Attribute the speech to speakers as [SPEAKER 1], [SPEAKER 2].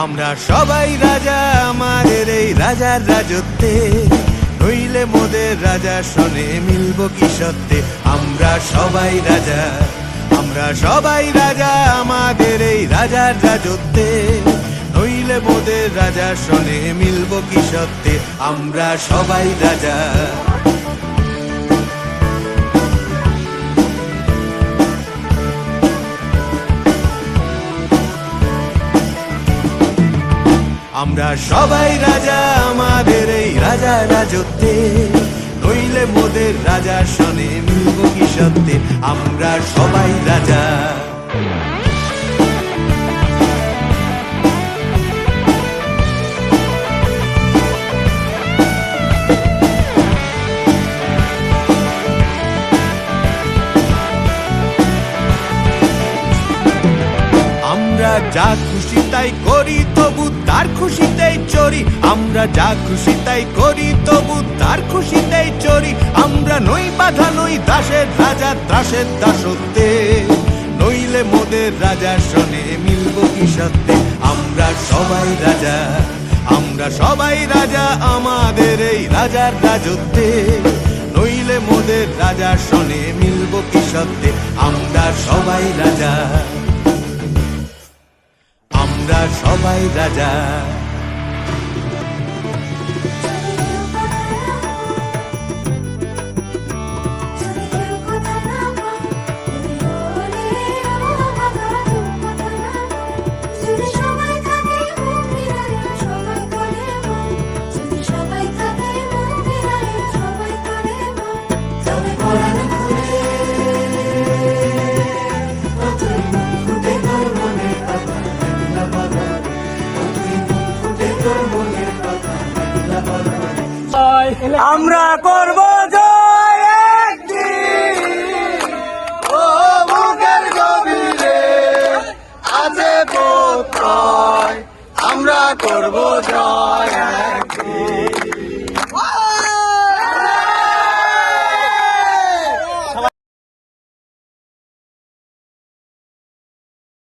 [SPEAKER 1] আমরা সবাই রাজা আমাদের এই রাজার রাজত্বে, নইলে মোদের রাজা শোনে মিলব কি সত্যে। আমরা সবাই রাজা, আমরা সবাই রাজা আমাদের এই রাজার রাজত্বে, নইলে মোদের রাজা শোনে মিলব কি সত্যে। আমরা সবাই রাজা। আমরা সবাই রাজা আমাদের এই রাজা রাজত্বে, নইলে মোদের রাজা শোনে মিলব কি সত্যে। আমরা সবাই রাজা। আমরা যা খুশি তাই করি তবু তার খুশিতেই চরি। আমরা যা খুশি তাই করি তবু তার খুশিতেই চরি। আমরা নই বাধা নই দাসের রাজা, দাসের দাসত্বে, নইলে মোদের রাজা শোনে মিলব কি সত্যে। আমরা সবাই রাজা, আমরা সবাই রাজা আমাদের এই রাজার রাজত্বে, নইলে মোদের রাজা শোনে মিলব কি সত্যে। আমরা সবাই রাজা, আমরা সবাই রাজা।
[SPEAKER 2] আমরা করব জয় একদিন,
[SPEAKER 3] ও বুকের গভীরে আছে প্রত্যয়, আমরা করব জয়।